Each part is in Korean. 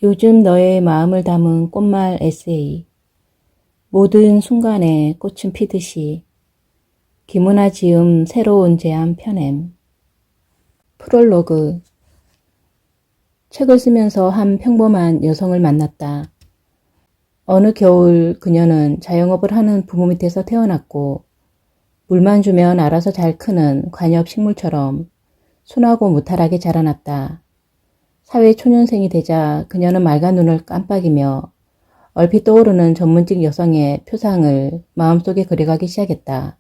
요즘 너의 마음을 담은 꽃말 에세이. 모든 순간에 꽃은 피듯이. 김은아 지음 새로운 제안 펴냄. 프롤로그. 책을 쓰면서 한 평범한 여성을 만났다. 어느 겨울 그녀는 자영업을 하는 부모 밑에서 태어났고 물만 주면 알아서 잘 크는 관엽 식물처럼 순하고 무탈하게 자라났다. 사회 초년생이 되자 그녀는 맑은 눈을 깜빡이며 얼핏 떠오르는 전문직 여성의 표상을 마음속에 그려가기 시작했다.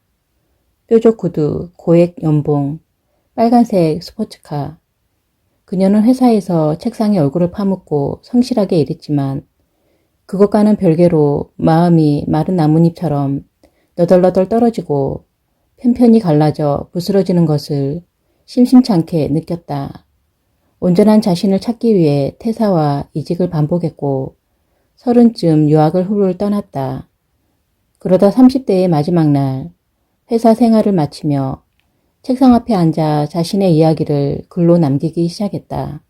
뾰족 구두, 고액 연봉, 빨간색 스포츠카. 그녀는 회사에서 책상에 얼굴을 파묻고 성실하게 일했지만 그것과는 별개로 마음이 마른 나뭇잎처럼 너덜너덜 떨어지고 편편히 갈라져 부스러지는 것을 심심찮게 느꼈다. 온전한 자신을 찾기 위해 퇴사와 이직을 반복했고 30쯤 유학을 훌훌 떠났다. 그러다 30대의 마지막 날 회사 생활을 마치며 책상 앞에 앉아 자신의 이야기를 글로 남기기 시작했다.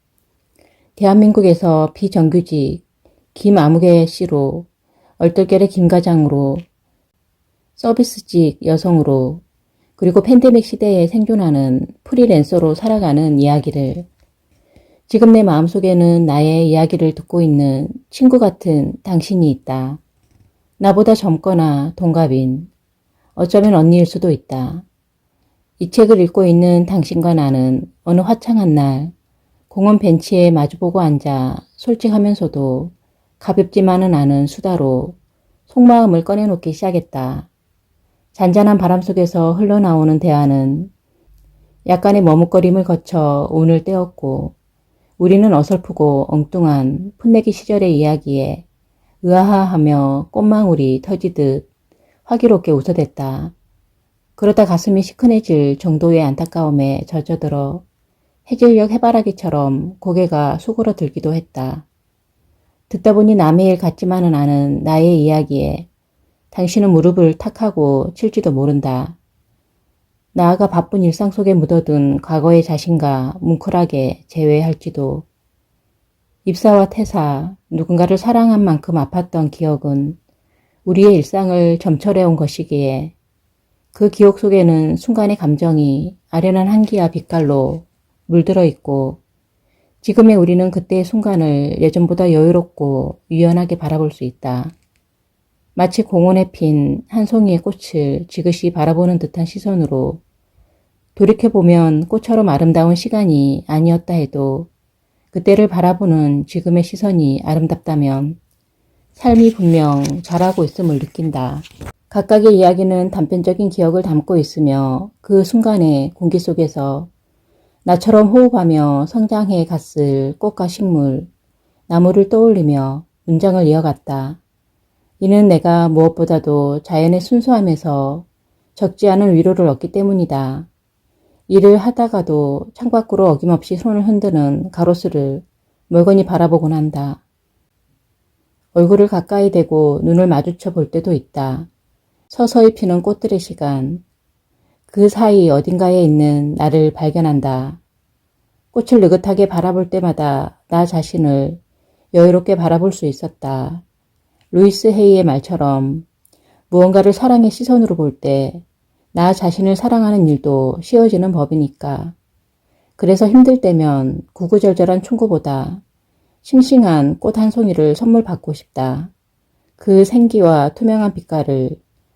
대한민국에서 비정규직 김아무개 씨로, 얼떨결에 김과장으로, 서비스직 여성으로, 그리고 팬데믹 시대에 생존하는 프리랜서로 살아가는 이야기를. 지금 내 마음속에는 나의 이야기를 듣고 있는 친구 같은 당신이 있다. 나보다 젊거나 동갑인, 어쩌면 언니일 수도 있다. 이 책을 읽고 있는 당신과 나는 어느 화창한 날 공원 벤치에 마주보고 앉아 솔직하면서도 가볍지만은 않은 수다로 속마음을 꺼내놓기 시작했다. 잔잔한 바람 속에서 흘러나오는 대화는 약간의 머뭇거림을 거쳐 운을 떼었고 우리는 어설프고 엉뚱한 풋내기 시절의 이야기에 으아하하며 꽃망울이 터지듯 화기롭게 웃어댔다. 그러다 가슴이 시큰해질 정도의 안타까움에 젖어들어 해질녘 해바라기처럼 고개가 수그러들기도 했다. 듣다 보니 남의 일 같지만은 않은 나의 이야기에 당신은 무릎을 탁하고 칠지도 모른다. 나아가 바쁜 일상 속에 묻어둔 과거의 자신과 뭉클하게 재회할지도. 입사와 퇴사, 누군가를 사랑한 만큼 아팠던 기억은 우리의 일상을 점철해온 것이기에 그 기억 속에는 순간의 감정이 아련한 한기와 빛깔로 물들어 있고 지금의 우리는 그때의 순간을 예전보다 여유롭고 유연하게 바라볼 수 있다. 마치 공원에 핀 한 송이의 꽃을 지그시 바라보는 듯한 시선으로 돌이켜보면 꽃처럼 아름다운 시간이 아니었다 해도 그때를 바라보는 지금의 시선이 아름답다면 삶이 분명 잘하고 있음을 느낀다. 각각의 이야기는 단편적인 기억을 담고 있으며 그 순간의 공기 속에서 나처럼 호흡하며 성장해 갔을 꽃과 식물, 나무를 떠올리며 문장을 이어갔다. 이는 내가 무엇보다도 자연의 순수함에서 적지 않은 위로를 얻기 때문이다. 일을 하다가도 창밖으로 어김없이 손을 흔드는 가로수를 멀거니 바라보곤 한다. 얼굴을 가까이 대고 눈을 마주쳐 볼 때도 있다. 서서히 피는 꽃들의 시간. 그 사이 어딘가에 있는 나를 발견한다. 꽃을 느긋하게 바라볼 때마다 나 자신을 여유롭게 바라볼 수 있었다. 루이스 헤이의 말처럼 무언가를 사랑의 시선으로 볼 때 나 자신을 사랑하는 일도 쉬워지는 법이니까. 그래서 힘들 때면 구구절절한 충고보다 싱싱한 꽃 한 송이를 선물 받고 싶다. 그 생기와 투명한 빛깔을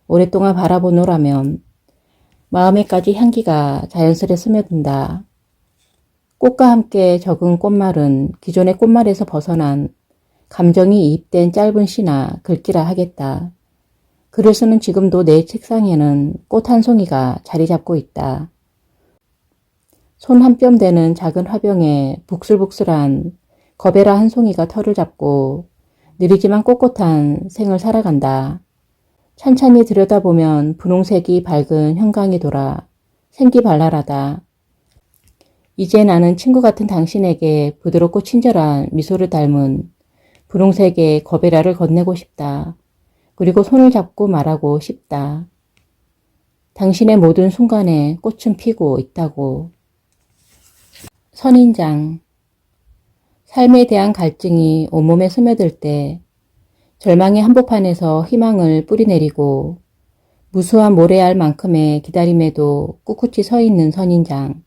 오랫동안 바라보노라면 마음에까지 향기가 자연스레 스며든다. 꽃과 함께 적은 꽃말은 기존의 꽃말에서 벗어난 감정이 이입된 짧은 시나 글귀라 하겠다. 글을 쓰는 지금도 내 책상에는 꽃 한 송이가 자리 잡고 있다. 손 한 뼘 되는 작은 화병에 북슬북슬한 거베라 한 송이가 털을 잡고 느리지만 꼿꼿한 생을 살아간다. 찬찬히 들여다보면 분홍색이 밝은 형광이 돌아 생기발랄하다. 이제 나는 친구 같은 당신에게 부드럽고 친절한 미소를 닮은 분홍색의 거베라를 건네고 싶다. 그리고 손을 잡고 말하고 싶다. 당신의 모든 순간에 꽃은 피고 있다고. 선인장. 삶에 대한 갈증이 온몸에 스며들 때 절망의 한복판에서 희망을 뿌리내리고 무수한 모래알만큼의 기다림에도 꿋꿋이 서 있는 선인장.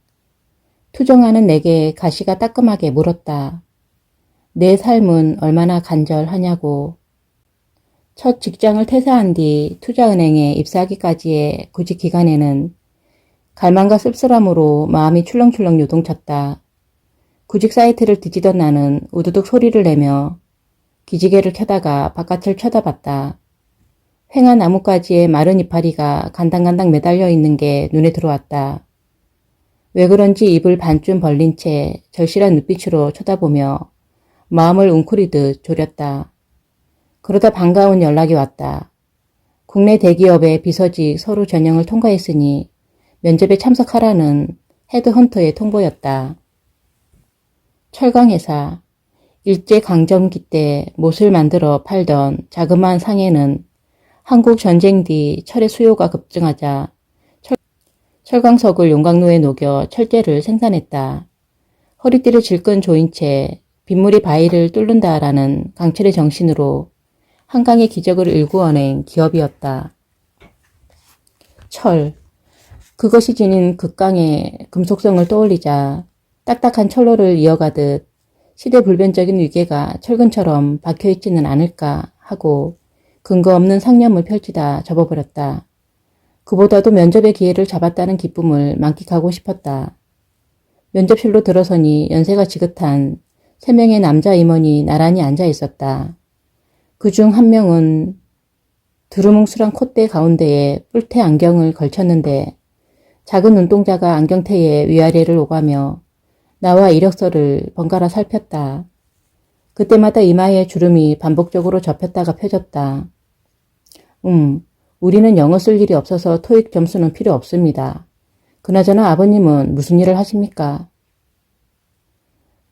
투정하는 내게 가시가 따끔하게 물었다. 내 삶은 얼마나 간절하냐고. 첫 직장을 퇴사한 뒤 투자은행에 입사하기까지의 구직 기간에는 갈망과 씁쓸함으로 마음이 출렁출렁 요동쳤다. 구직 사이트를 뒤지던 나는 우두둑 소리를 내며 기지개를 켜다가 바깥을 쳐다봤다. 횡한 나뭇가지에 마른 이파리가 간당간당 매달려 있는 게 눈에 들어왔다. 왜 그런지 입을 반쯤 벌린 채 절실한 눈빛으로 쳐다보며 마음을 웅크리듯 졸였다. 그러다 반가운 연락이 왔다. 국내 대기업의 비서직 서류 전형을 통과했으니 면접에 참석하라는 헤드헌터의 통보였다. 철강회사. 일제강점기 때 못을 만들어 팔던 자그마한 상해는 한국 전쟁 뒤 철의 수요가 급증하자 철강석을 용광로에 녹여 철제를 생산했다. 허리띠를 질끈 조인 채 빗물이 바위를 뚫는다라는 강철의 정신으로 한강의 기적을 일구어낸 기업이었다. 철. 그것이 지닌 극강의 금속성을 떠올리자 딱딱한 철로를 이어가듯 시대불변적인 위계가 철근처럼 박혀있지는 않을까 하고 근거 없는 상념을 펼치다 접어버렸다. 그보다도 면접의 기회를 잡았다는 기쁨을 만끽하고 싶었다. 면접실로 들어서니 연세가 지긋한 3명의 남자 임원이 나란히 앉아 있었다. 그중 한 명은 두루뭉술한 콧대 가운데에 뿔테 안경을 걸쳤는데 작은 눈동자가 안경테의 위아래를 오가며 나와 이력서를 번갈아 살폈다. 그때마다 이마에 주름이 반복적으로 접혔다가 펴졌다. 우리는 영어 쓸 일이 없어서 토익 점수는 필요 없습니다. 그나저나 아버님은 무슨 일을 하십니까?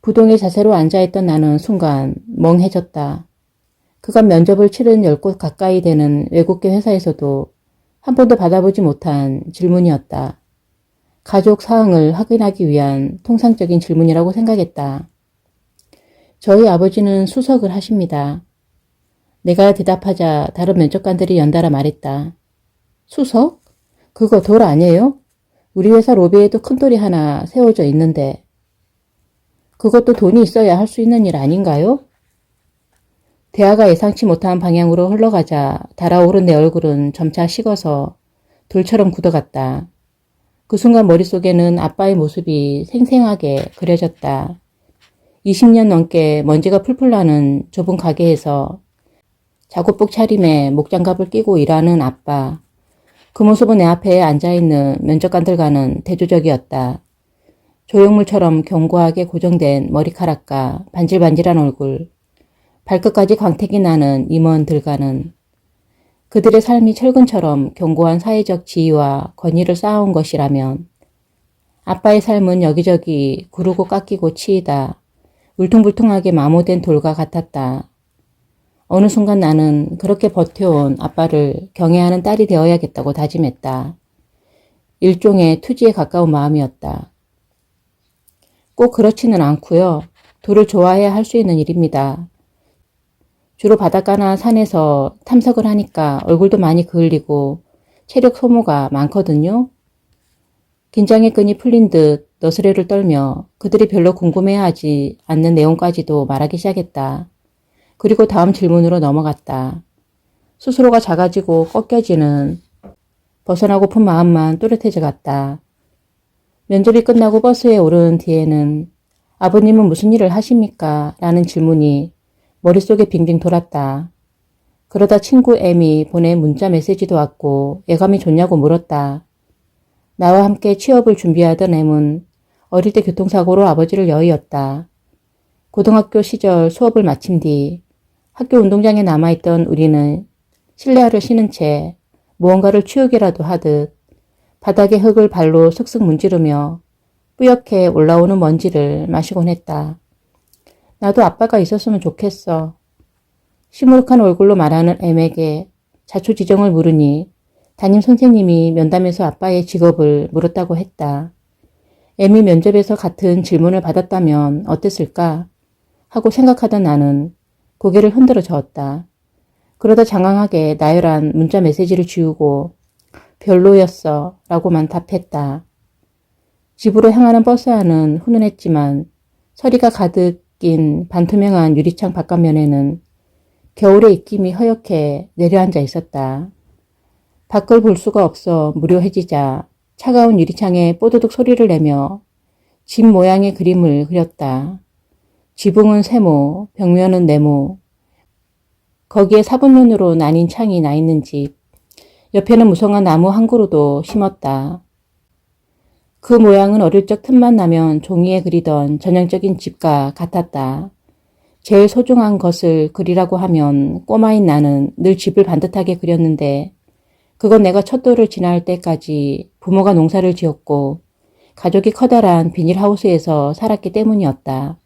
부동의 자세로 앉아있던 나는 순간 멍해졌다. 그간 면접을 치른 10곳 가까이 되는 외국계 회사에서도 한 번도 받아보지 못한 질문이었다. 가족 사항을 확인하기 위한 통상적인 질문이라고 생각했다. 저희 아버지는 수석을 하십니다. 내가 대답하자 다른 면접관들이 연달아 말했다. 수석? 그거 돌 아니에요? 우리 회사 로비에도 큰 돌이 하나 세워져 있는데. 그것도 돈이 있어야 할 수 있는 일 아닌가요? 대화가 예상치 못한 방향으로 흘러가자 달아오른 내 얼굴은 점차 식어서 돌처럼 굳어갔다. 그 순간 머릿속에는 아빠의 모습이 생생하게 그려졌다. 20년 넘게 먼지가 풀풀 나는 좁은 가게에서 작업복 차림에 목장갑을 끼고 일하는 아빠. 그 모습은 내 앞에 앉아있는 면접관들과는 대조적이었다. 조형물처럼 견고하게 고정된 머리카락과 반질반질한 얼굴, 발끝까지 광택이 나는 임원들과는 그들의 삶이 철근처럼 견고한 사회적 지위와 권위를 쌓아온 것이라면 아빠의 삶은 여기저기 구르고 깎이고 치이다 울퉁불퉁하게 마모된 돌과 같았다. 어느 순간 나는 그렇게 버텨온 아빠를 경애하는 딸이 되어야겠다고 다짐했다. 일종의 투지에 가까운 마음이었다. 꼭 그렇지는 않고요. 돌을 좋아해야 할 수 있는 일입니다. 주로 바닷가나 산에서 탐색을 하니까 얼굴도 많이 그을리고 체력 소모가 많거든요. 긴장의 끈이 풀린 듯 너스레를 떨며 그들이 별로 궁금해하지 않는 내용까지도 말하기 시작했다. 그리고 다음 질문으로 넘어갔다. 스스로가 작아지고 꺾여지는 벗어나고픈 마음만 또렷해져 갔다. 면접이 끝나고 버스에 오른 뒤에는 아버님은 무슨 일을 하십니까? 라는 질문이 머릿속에 빙빙 돌았다. 그러다 친구 M이 보낸 문자 메시지도 왔고 예감이 좋냐고 물었다. 나와 함께 취업을 준비하던 M은 어릴 때 교통사고로 아버지를 여의었다. 고등학교 시절 수업을 마친 뒤 학교 운동장에 남아있던 우리는 실내화를 신은 채 무언가를 치우기라도 하듯 바닥의 흙을 발로 슥슥 문지르며 뿌옇게 올라오는 먼지를 마시곤 했다. 나도 아빠가 있었으면 좋겠어. 시무룩한 얼굴로 말하는 M에게 자초지종을 물으니 담임 선생님이 면담에서 아빠의 직업을 물었다고 했다. M이 면접에서 같은 질문을 받았다면 어땠을까? 하고 생각하던 나는 고개를 흔들어 저었다. 그러다 장황하게 나열한 문자 메시지를 지우고 별로였어 라고만 답했다. 집으로 향하는 버스 안은 훈훈했지만 서리가 가득 낀 반투명한 유리창 바깥면에는 겨울의 입김이 허옇게 내려앉아 있었다. 밖을 볼 수가 없어 무료해지자 차가운 유리창에 뽀드득 소리를 내며 집 모양의 그림을 그렸다. 지붕은 세모, 벽면은 네모, 거기에 사분면으로 나뉜 창이 나 있는 집, 옆에는 무성한 나무 한 그루도 심었다. 그 모양은 어릴 적 틈만 나면 종이에 그리던 전형적인 집과 같았다. 제일 소중한 것을 그리라고 하면 꼬마인 나는 늘 집을 반듯하게 그렸는데 그건 내가 첫 돌을 지날 때까지 부모가 농사를 지었고 가족이 커다란 비닐하우스에서 살았기 때문이었다.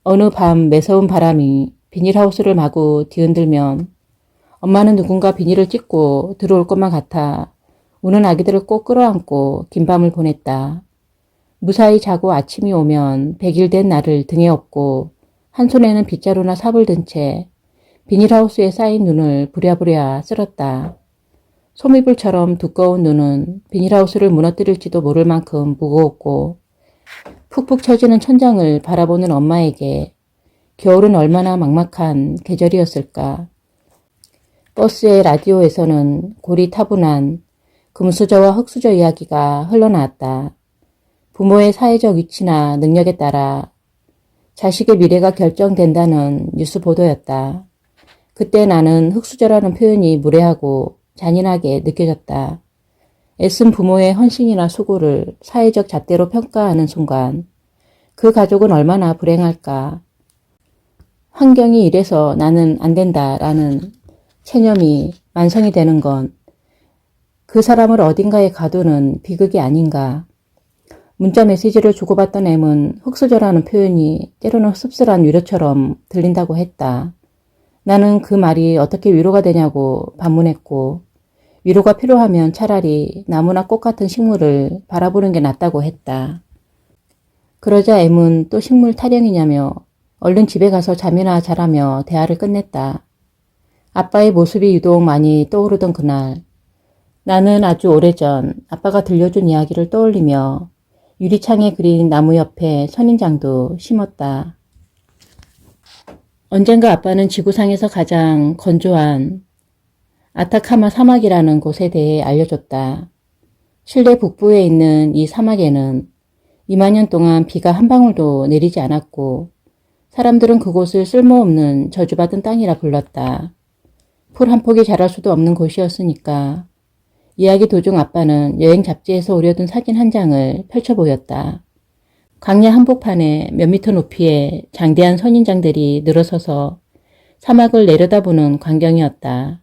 어느 밤 매서운 바람이 비닐하우스를 마구 뒤흔들면 엄마는 누군가 비닐을 찢고 들어올 것만 같아 우는 아기들을 꼭 끌어안고 긴 밤을 보냈다. 무사히 자고 아침이 오면 100일 된 나를 등에 업고 한 손에는 빗자루나 삽을 든 채 비닐하우스에 쌓인 눈을 부랴부랴 쓸었다. 소미불처럼 두꺼운 눈은 비닐하우스를 무너뜨릴지도 모를 만큼 무거웠고 푹푹 처지는 천장을 바라보는 엄마에게 겨울은 얼마나 막막한 계절이었을까. 버스의 라디오에서는 고리타분한 금수저와 흙수저 이야기가 흘러나왔다. 부모의 사회적 위치나 능력에 따라 자식의 미래가 결정된다는 뉴스 보도였다. 그때 나는 흙수저라는 표현이 무례하고 잔인하게 느껴졌다. 애쓴 부모의 헌신이나 수고를 사회적 잣대로 평가하는 순간 그 가족은 얼마나 불행할까. 환경이 이래서 나는 안 된다라는 체념이 완성이 되는 건 그 사람을 어딘가에 가두는 비극이 아닌가. 문자 메시지를 주고받던 M은 흙수저라는 표현이 때로는 씁쓸한 위로처럼 들린다고 했다. 나는 그 말이 어떻게 위로가 되냐고 반문했고 위로가 필요하면 차라리 나무나 꽃 같은 식물을 바라보는 게 낫다고 했다. 그러자 M은 또 식물 타령이냐며 얼른 집에 가서 잠이나 자라며 대화를 끝냈다. 아빠의 모습이 유독 많이 떠오르던 그날 나는 아주 오래전 아빠가 들려준 이야기를 떠올리며 유리창에 그린 나무 옆에 선인장도 심었다. 언젠가 아빠는 지구상에서 가장 건조한 아타카마 사막이라는 곳에 대해 알려줬다. 칠레 북부에 있는 이 사막에는 2만 년 동안 비가 한 방울도 내리지 않았고 사람들은 그곳을 쓸모없는 저주받은 땅이라 불렀다. 풀 한 폭이 자랄 수도 없는 곳이었으니까. 이야기 도중 아빠는 여행 잡지에서 오려둔 사진 한 장을 펼쳐 보였다. 광야 한복판에 몇 미터 높이의 장대한 선인장들이 늘어서서 사막을 내려다보는 광경이었다.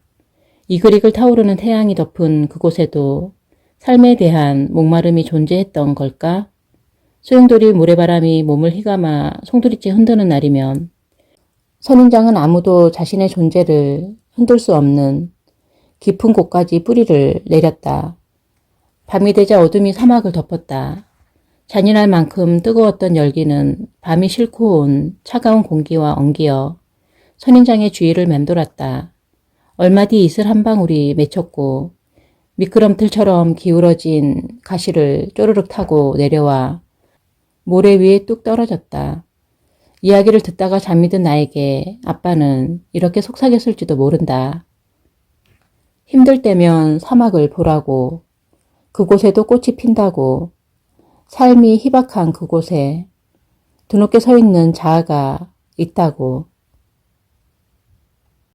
이글이글 타오르는 태양이 덮은 그곳에도 삶에 대한 목마름이 존재했던 걸까? 소용돌이 모래바람이 몸을 휘감아 송두리째 흔드는 날이면 선인장은 아무도 자신의 존재를 흔들 수 없는 깊은 곳까지 뿌리를 내렸다. 밤이 되자 어둠이 사막을 덮었다. 잔인할 만큼 뜨거웠던 열기는 밤이 싣고 온 차가운 공기와 엉기어 선인장의 주위를 맴돌았다. 얼마 뒤 이슬 한 방울이 맺혔고 미끄럼틀처럼 기울어진 가시를 쪼르륵 타고 내려와 모래 위에 뚝 떨어졌다. 이야기를 듣다가 잠이 든 나에게 아빠는 이렇게 속삭였을지도 모른다. 힘들 때면 사막을 보라고, 그곳에도 꽃이 핀다고, 삶이 희박한 그곳에 드높게 서 있는 자아가 있다고.